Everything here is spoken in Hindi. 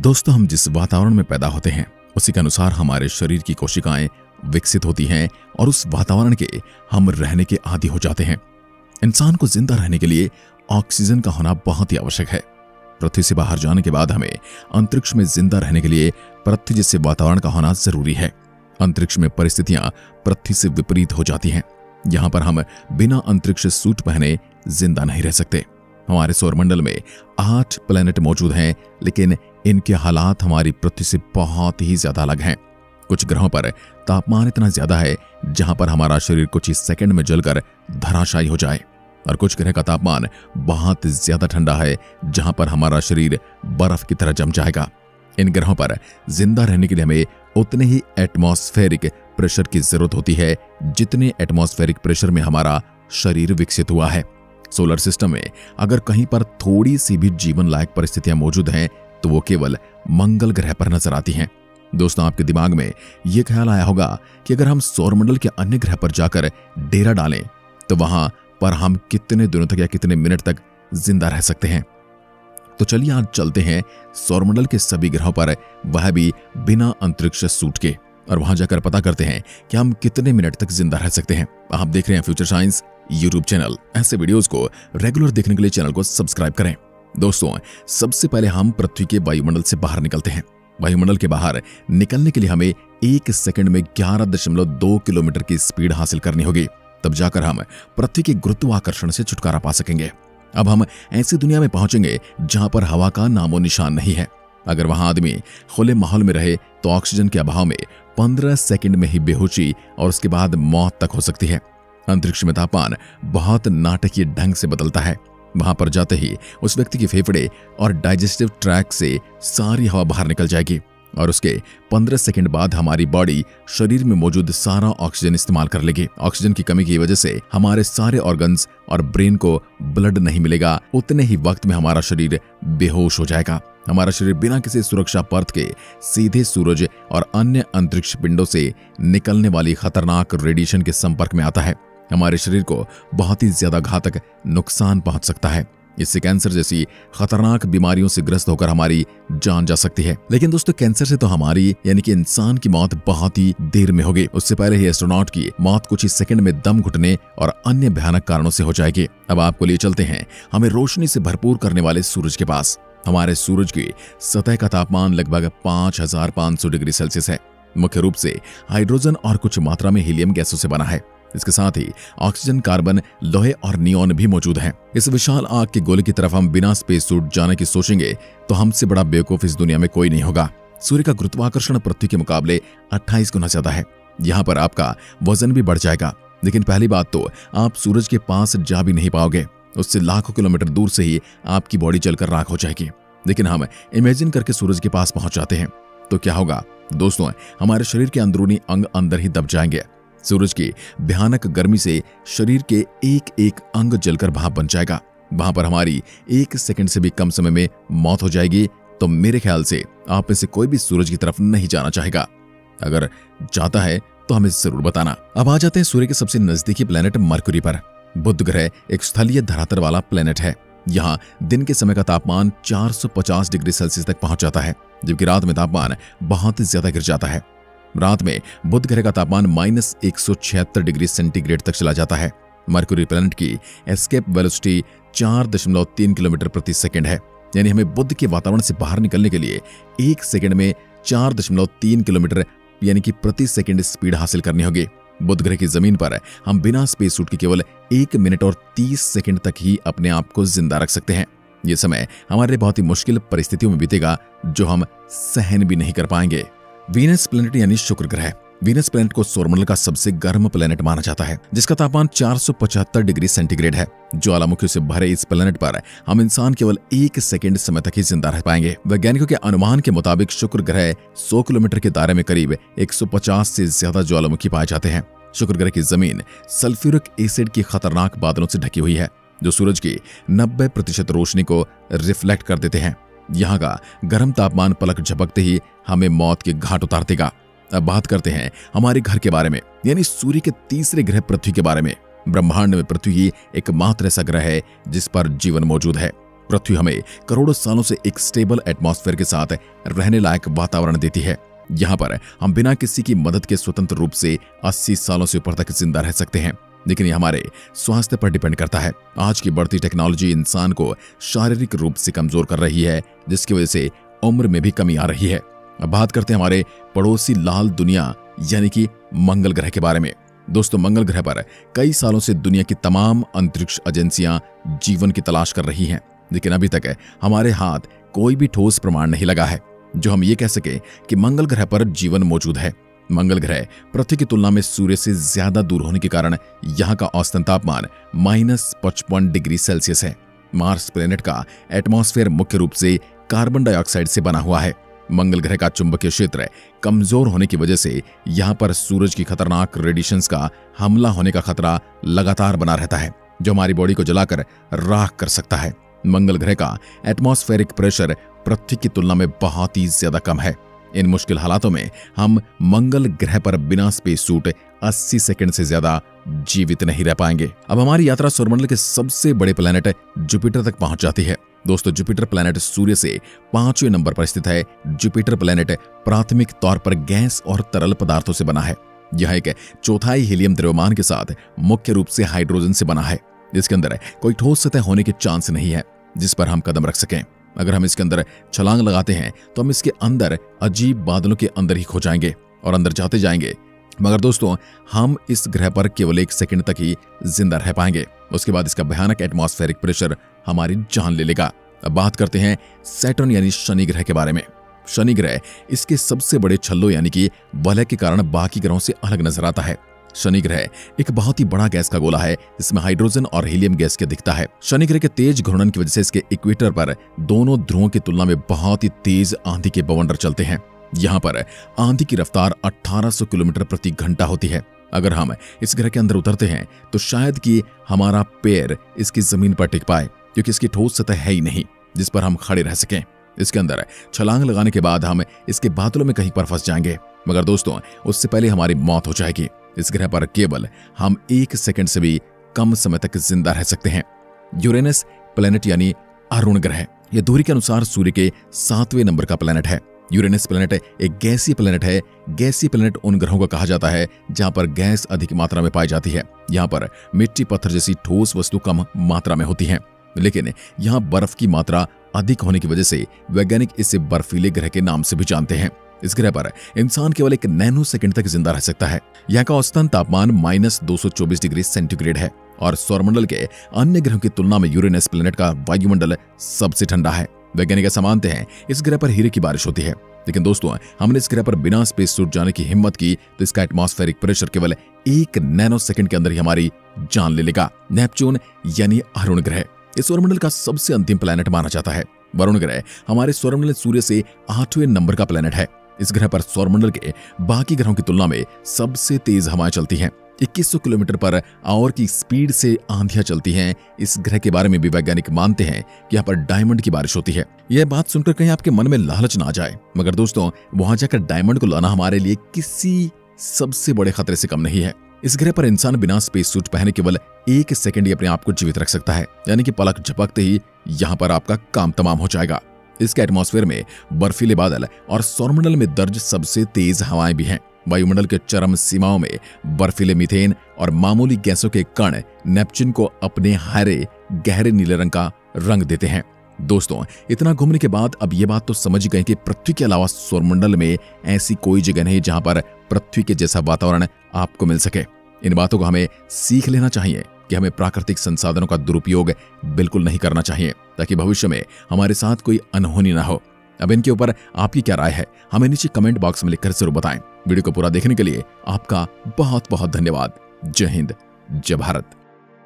दोस्तों, हम जिस वातावरण में पैदा होते हैं उसी के अनुसार हमारे शरीर की कोशिकाएं विकसित होती हैं और उस वातावरण के हम रहने के आदी हो जाते हैं। इंसान को जिंदा रहने के लिए ऑक्सीजन का होना बहुत ही आवश्यक है। पृथ्वी से बाहर जाने के बाद हमें अंतरिक्ष में जिंदा रहने के लिए पृथ्वी जैसे वातावरण का होना जरूरी है। अंतरिक्ष में परिस्थितियां पृथ्वी से विपरीत हो जाती हैं। यहां पर हम बिना अंतरिक्ष सूट पहने जिंदा नहीं रह सकते। हमारे सौरमंडल में 8 प्लैनेट मौजूद हैं, लेकिन इनके हालात हमारी पृथ्वी से बहुत ही ज्यादा अलग हैं। कुछ ग्रहों पर तापमान इतना ज्यादा है जहां पर हमारा शरीर कुछ ही सेकंड में जलकर धराशायी हो जाए, और कुछ ग्रह का तापमान बहुत ज्यादा ठंडा है जहां पर हमारा शरीर बर्फ की तरह जम जाएगा। इन ग्रहों पर जिंदा रहने के लिए हमें उतने ही एटमॉस्फेरिक प्रेशर की जरूरत होती है जितने एटमॉस्फेरिक प्रेशर में हमारा शरीर विकसित हुआ है। सोलर सिस्टम में अगर कहीं पर थोड़ी सी भी जीवन लायक परिस्थितियां मौजूद हैं तो वो केवल मंगल ग्रह पर नजर आती हैं। दोस्तों, आपके दिमाग में ये ख्याल आया होगा कि अगर हम सौरमंडल के अन्य ग्रह पर जाकर डेरा डालें तो वहां पर हम कितने दिनों तक या कितने मिनट तक जिंदा रह सकते हैं। तो चलिए आज चलते हैं सौरमंडल के सभी ग्रहों पर, वह भी बिना अंतरिक्ष सूट के, और वहां जाकर पता करते हैं कि हम कितने मिनट तक जिंदा रह सकते हैं। आप देख रहे हैं फ्यूचर साइंस यूट्यूब चैनल। ऐसे वीडियोस को रेगुलर देखने के लिए चैनल को सब्सक्राइब करें। दोस्तों, सबसे पहले हम पृथ्वी के वायुमंडल से बाहर निकलते हैं। वायुमंडल के बाहर निकलने के लिए हमें 1 सेकंड में 11.2 किलोमीटर की स्पीड हासिल करनी होगी, तब जाकर हम पृथ्वी के गुरुत्वाकर्षण से छुटकारा पा सकेंगे। अब हम ऐसी दुनिया में पहुंचेंगे जहां पर हवा का नामो निशान नहीं है। अगर वहां आदमी खुले माहौल में रहे तो ऑक्सीजन के अभाव में 15 सेकंड में ही बेहोशी और उसके बाद मौत तक हो सकती है। अंतरिक्ष में तापमान बहुत नाटकीय ढंग से बदलता है। वहां पर जाते ही उस व्यक्ति के फेफड़े और डाइजेस्टिव ट्रैक्ट से सारी हवा बाहर निकल जाएगी और उसके 15 सेकंड बाद हमारी बॉडी शरीर में मौजूद सारा ऑक्सीजन इस्तेमाल कर लेगी। ऑक्सीजन की कमी की वजह से हमारे सारे ऑर्गन्स और ब्रेन को ब्लड नहीं मिलेगा। उतने ही वक्त में हमारा शरीर बेहोश हो जाएगा। हमारा शरीर बिना किसी सुरक्षा परत के सीधे सूरज और अन्य अंतरिक्ष पिंडों से निकलने वाली खतरनाक रेडिएशन के संपर्क में आता है। हमारे शरीर को बहुत ही ज्यादा घातक नुकसान पहुंच सकता है। इससे कैंसर जैसी खतरनाक बीमारियों से ग्रस्त होकर हमारी जान जा सकती है। लेकिन दोस्तों, कैंसर से तो हमारी यानी कि इंसान की मौत बहुत ही देर में होगी। उससे पहले ही एस्ट्रोनॉट की मौत कुछ ही सेकंड में दम घुटने और अन्य भयानक कारणों से हो जाएगी। अब आपको लिए चलते हैं हमें रोशनी से भरपूर करने वाले सूरज के पास। हमारे सूरज की सतह का तापमान लगभग 5500 डिग्री सेल्सियस है। मुख्य रूप से हाइड्रोजन और कुछ मात्रा में हीलियम गैसों से बना है। इसके साथ ही ऑक्सीजन, कार्बन, लोहे और नियॉन भी मौजूद हैं। इस विशाल आग के गोले की तरफ हम बिना स्पेस सूट जाने की सोचेंगे तो हमसे बड़ा बेवकूफ इस दुनिया में कोई नहीं होगा। सूर्य का गुरुत्वाकर्षण पृथ्वी के मुकाबले 28 गुना ज्यादा है। यहाँ पर आपका वजन भी बढ़ जाएगा। लेकिन पहली बात तो आप सूरज के पास जा भी नहीं पाओगे। उससे लाखों किलोमीटर दूर से ही आपकी बॉडी जलकर राख हो जाएगी। लेकिन हम इमेजिन करके सूरज के पास पहुंच जाते हैं तो क्या होगा दोस्तों, हमारे शरीर के अंदरूनी अंग अंदर ही दब जाएंगे। सूरज की भयानक गर्मी से शरीर के एक एक अंग जलकर भाप बन जाएगा। वहां पर हमारी 1 सेकंड से भी कम समय में मौत हो जाएगी। तो मेरे ख्याल से आप में से कोई भी सूरज की तरफ नहीं जाना चाहेगा। अगर जाता है तो हमें जरूर बताना। अब आ जाते हैं सूर्य के सबसे नजदीकी प्लेनेट मरकुरी पर। बुध ग्रह एक स्थलीय धरातल वाला प्लेनेट है। यहाँ दिन के समय का तापमान 450 डिग्री सेल्सियस तक पहुंच जाता है, जबकि रात में तापमान बहुत ज्यादा गिर जाता है। रात में बुध ग्रह का तापमान -176 डिग्री सेंटीग्रेड तक चला जाता है। मरकुरी प्लैनेट की एस्केप वेलोसिटी 4.3 किलोमीटर प्रति सेकंड है। यानी हमें बुध के वातावरण से बाहर निकलने के लिए 1 सेकंड में 4.3 किलोमीटर यानी कि प्रति सेकंड स्पीड हासिल करनी होगी। बुध ग्रह की जमीन पर हम बिना स्पेस सूट के केवल 1 मिनट और 30 सेकंड तक ही अपने आप को जिंदा रख सकते हैं। यह समय हमारे लिए बहुत ही मुश्किल परिस्थितियों में बीतेगा जो हम सहन भी नहीं कर पाएंगे। वीनस प्लैनेट यानी शुक्र ग्रह। वीनस प्लैनेट को सौरमंडल का सबसे गर्म प्लैनेट माना जाता है, जिसका तापमान 475 डिग्री सेंटीग्रेड है। ज्वालामुखी से भरे इस प्लैनेट पर हम इंसान केवल 1 सेकंड समय तक ही जिंदा रह पाएंगे। वैज्ञानिकों के अनुमान के मुताबिक शुक्र ग्रह 100 किलोमीटर के दायरे में करीब 150 से ज्यादा ज्वालामुखी पाए जाते हैं। शुक्र ग्रह की जमीन सल्फ्यूरिक एसिड की खतरनाक बादलों से ढकी हुई है, जो सूरज की 90% रोशनी को रिफ्लेक्ट कर देते हैं। यहाँ का गर्म तापमान पलक झपकते ही हमें मौत के घाट उतार देगा। अब बात करते हैं हमारे घर के बारे में, यानी सूर्य के तीसरे ग्रह पृथ्वी के बारे में। ब्रह्मांड में पृथ्वी एकमात्र ऐसा ग्रह है जिस पर जीवन मौजूद है। पृथ्वी हमें करोड़ों सालों से एक स्टेबल एटमॉस्फेयर के साथ रहने लायक वातावरण देती है। यहाँ पर हम बिना किसी की मदद के स्वतंत्र रूप से 80 सालों से ऊपर तक जिंदा रह सकते हैं, लेकिन ये हमारे स्वास्थ्य पर डिपेंड करता है। आज की बढ़ती टेक्नोलॉजी इंसान को शारीरिक रूप से कमजोर कर रही है, जिसकी वजह से उम्र में भी कमी आ रही है। अब बात करते हैं हमारे पड़ोसी लाल दुनिया यानी कि मंगल ग्रह के बारे में। दोस्तों, मंगल ग्रह पर कई सालों से दुनिया की तमाम अंतरिक्ष एजेंसियां जीवन की तलाश कर रही हैं, लेकिन अभी तक हमारे हाथ कोई भी ठोस प्रमाण नहीं लगा है जो हम ये कह सके कि मंगल ग्रह पर जीवन मौजूद है। मंगल ग्रह पृथ्वी की तुलना में सूर्य से ज्यादा दूर होने के कारण यहाँ का औसतन तापमान -55 डिग्री सेल्सियस है। मार्स प्लेनेट का एटमॉस्फेयर मुख्य रूप से कार्बन डाइऑक्साइड से बना हुआ है। मंगल ग्रह का चुंबकीय क्षेत्र कमजोर होने की वजह से यहाँ पर सूरज की खतरनाक रेडिएशंस का हमला होने का खतरा लगातार बना रहता है, जो हमारी बॉडी को जलाकर राख कर सकता है। मंगल ग्रह का एटमॉस्फेरिक प्रेशर पृथ्वी की तुलना में बहुत ही ज्यादा कम है। इन मुश्किल हालातों में हम मंगल ग्रह पर बिना स्पेस सूट 80 सेकंड से ज्यादा जीवित नहीं रह पाएंगे। अब हमारी यात्रा सौरमंडल के सबसे बड़े प्लैनेट जुपिटर तक पहुंच जाती है। दोस्तों, जुपिटर प्लैनेट सूर्य से 5वें नंबर पर स्थित है। जुपिटर प्लैनेट प्राथमिक तौर पर गैस और तरल पदार्थों से बना है। यह एक चौथाई हीलियम द्रव्यमान के साथ मुख्य रूप से हाइड्रोजन से बना है, जिसके अंदर कोई ठोस सतह होने के चांस नहीं है जिस पर हम कदम रख सकें। अगर हम इसके अंदर छलांग लगाते हैं तो हम इसके अंदर अजीब बादलों के अंदर ही खो जाएंगे और अंदर जाते जाएंगे। मगर दोस्तों, हम इस ग्रह पर केवल 1 सेकंड तक ही जिंदा रह पाएंगे। उसके बाद इसका भयानक एटमॉस्फेरिक प्रेशर हमारी जान ले लेगा। अब बात करते हैं सैटर्न यानी शनि ग्रह के बारे में। शनि ग्रह इसके सबसे बड़े छल्लों यानी कि वलय के कारण बाकी ग्रहों से अलग नजर आता है। शनि ग्रह एक बहुत ही बड़ा गैस का गोला है, जिसमें हाइड्रोजन और हीलियम गैस के दिखता है। शनि ग्रह के तेज घूर्णन की वजह से इसके इक्वेटर पर दोनों ध्रुवों की तुलना में बहुत ही तेज आंधी के बवंडर चलते हैं। यहाँ पर आंधी की रफ्तार 1800 किलोमीटर प्रति घंटा होती है। अगर हम इस ग्रह के अंदर उतरते हैं तो शायद कि हमारा पैर इसकी जमीन पर टिक पाए, क्योंकि इसकी ठोस सतह है ही नहीं जिस पर हम खड़े रह सकें। इसके अंदर छलांग लगाने के बाद हम इसके बादलों में कहीं पर फंस जाएंगे, मगर दोस्तों उससे पहले हमारी मौत हो जाएगी। इस ग्रह पर केवल हम 1 सेकंड से भी कम समय तक जिंदा रह सकते हैं। यूरेनस प्लैनेट यानी अरुण ग्रह, यह दूरी के अनुसार सूर्य के 7वें नंबर का प्लैनेट है। यूरेनस प्लैनेट एक गैसीय प्लैनेट है। गैसीय प्लैनेट उन ग्रहों को कहा जाता है जहां पर गैस अधिक मात्रा में पाई जाती है। यहाँ पर मिट्टी, पत्थर जैसी ठोस वस्तु कम मात्रा में होती है, लेकिन यहाँ बर्फ की मात्रा अधिक होने की वजह से वैज्ञानिक इसे बर्फीले ग्रह के नाम से भी जानते हैं। इस ग्रह पर इंसान केवल 1 नैनो सेकंड तक जिंदा रह सकता है। यहाँ का औसतन तापमान -224 डिग्री सेंटीग्रेड है और सौरमंडल के अन्य ग्रहों की तुलना में यूरेनस प्लैनेट का वायुमंडल सबसे ठंडा है। वैज्ञानिक ऐसा मानते हैं इस ग्रह पर हीरे की बारिश होती है, लेकिन दोस्तों हमने इस ग्रह पर बिना स्पेस सूट जाने की हिम्मत की तो इसका एटमॉस्फेरिक प्रेशर केवल 1 नैनो सेकंड के अंदर ही हमारी जान ले लेगा। नेपच्यून यानी अरुण ग्रह इस सौरमंडल का सबसे अंतिम प्लैनेट माना जाता है। वरुण ग्रह हमारे सौरमंडल सूर्य से 8वें नंबर का प्लैनेट है। इस ग्रह पर सौरमंडल के बाकी ग्रहों की तुलना में सबसे तेज हवाएं चलती हैं। 2100 किलोमीटर पर आवर की स्पीड से आंधियां चलती हैं। इस ग्रह के बारे में भी वैज्ञानिक मानते हैं कि यहाँ पर डायमंड की बारिश होती है। यह बात सुनकर कहीं आपके मन में लालच ना आ जाए, मगर दोस्तों वहां जाकर डायमंड को लाना हमारे लिए किसी सबसे बड़े खतरे से कम नहीं है। इस ग्रह पर इंसान बिना स्पेस सूट पहने केवल 1 सेकंड ही अपने आप को जीवित रख सकता है, यानी कि पलक झपकते ही यहाँ पर आपका काम तमाम हो जाएगा। इसके एटमॉस्फेयर में बर्फीले बादल और सौरमंडल में दर्ज सबसे तेज हवाएं भी हैं। वायुमंडल के चरम सीमाओं में बर्फीले मीथेन और मामूली गैसों के कण नेपच्यून को अपने हरे गहरे नीले रंग का रंग देते हैं। दोस्तों इतना घूमने के बाद अब ये बात तो समझ गए कि पृथ्वी के अलावा सौरमंडल में ऐसी कोई जगह नहीं जहां पर पृथ्वी के जैसा वातावरण आपको मिल सके। इन बातों को हमें सीख लेना चाहिए कि हमें प्राकृतिक संसाधनों का दुरुपयोग बिल्कुल नहीं करना चाहिए, ताकि भविष्य में हमारे साथ कोई अनहोनी ना हो। अब इनके ऊपर आपकी क्या राय है, हमें नीचे कमेंट बॉक्स में लिखकर जरूर बताएं। वीडियो को पूरा देखने के लिए आपका बहुत बहुत धन्यवाद। जय हिंद, जय भारत।